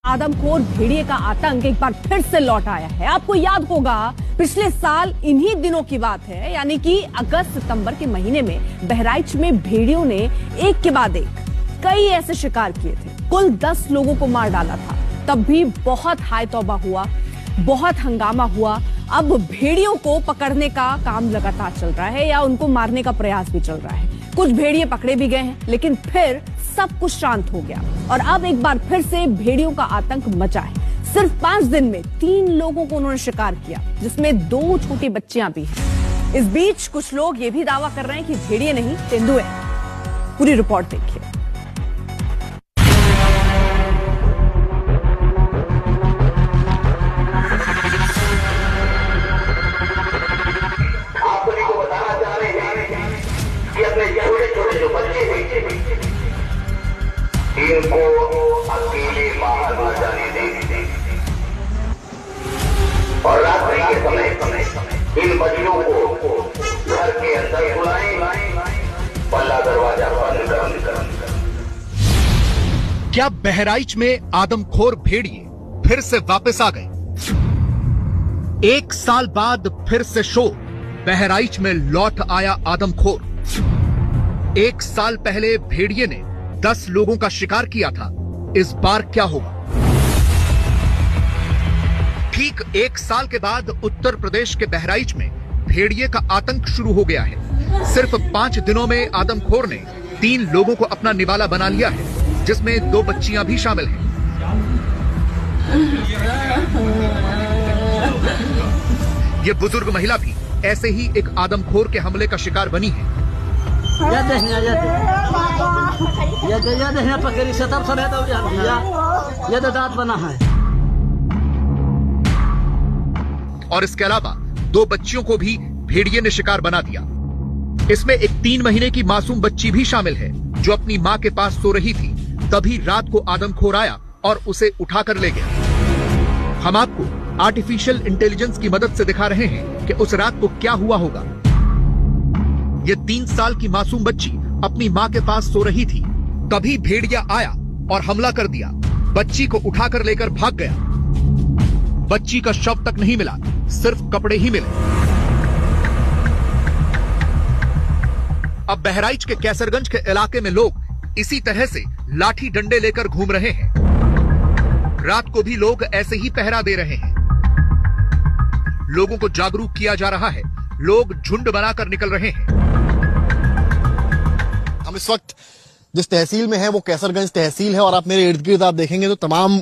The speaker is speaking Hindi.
आदमखोर भेड़िए का आतंक एक बार फिर से लौट आया है। आपको याद होगा पिछले साल इन्हीं दिनों की बात है, यानी कि अगस्त सितंबर के महीने में बहराइच में भेड़ियों ने एक के बाद एक कई ऐसे शिकार किए थे। कुल 10 लोगों को मार डाला था। तब भी बहुत हाय तौबा हुआ, बहुत हंगामा हुआ। अब भेड़ियों को पकड़ने का काम लगातार चल रहा है या उनको मारने का प्रयास भी चल रहा है। कुछ भेड़िए पकड़े भी गए हैं, लेकिन फिर सब कुछ शांत हो गया और अब एक बार फिर से भेड़ियों का आतंक मचा है। सिर्फ 5 दिन में 3 लोगों को उन्होंने शिकार किया, जिसमें 2 छोटी बच्चियां भी हैं। इस बीच कुछ लोग ये भी दावा कर रहे हैं कि भेड़िए नहीं, तेंदुए। पूरी रिपोर्ट देखिए। इनको अकेले बाहर न जाने दें और रात्रि के समय इन बच्चों को घर के अंदर बुलाएं, पल्ला दरवाजा बंद कर। क्या बहराइच में आदमखोर भेड़िए फिर से वापस आ गए? 1 साल बाद फिर से शोर, बहराइच में लौट आया आदमखोर। 1 साल पहले भेड़िए ने 10 लोगों का शिकार किया था। इस बार क्या होगा? ठीक 1 साल के बाद उत्तर प्रदेश के बहराइच में भेड़िए का आतंक शुरू हो गया है। सिर्फ 5 दिनों में आदमखोर ने 3 लोगों को अपना निवाला बना लिया है, जिसमें 2 बच्चियां भी शामिल हैं। ये बुजुर्ग महिला भी ऐसे ही एक आदमखोर के हमले का शिकार बनी है। दांत बना है। और इसके अलावा 2 बच्चियों को भी भेड़िए ने शिकार बना दिया। इसमें एक 3 महीने की मासूम बच्ची भी शामिल है, जो अपनी मां के पास सो रही थी। तभी रात को आदमखोर आया और उसे उठाकर ले गया। हम आपको आर्टिफिशियल इंटेलिजेंस की मदद से दिखा रहे हैं कि उस रात को क्या हुआ होगा। ये 3 साल की मासूम बच्ची अपनी मां के पास सो रही थी। तभी भेड़िया आया और हमला कर दिया। बच्ची को उठाकर लेकर भाग गया। बच्ची का शव तक नहीं मिला, सिर्फ कपड़े ही मिले। अब बहराइच के कैसरगंज के इलाके में लोग इसी तरह से लाठी डंडे लेकर घूम रहे हैं। रात को भी लोग ऐसे ही पहरा दे रहे हैं। लोगों को जागरूक किया जा रहा है। लोग झुंड बनाकर निकल रहे हैं। हम इस वक्त जिस तहसील में है वो कैसरगंज तहसील है और आप मेरे इर्द गिर्द आप देखेंगे तो तमाम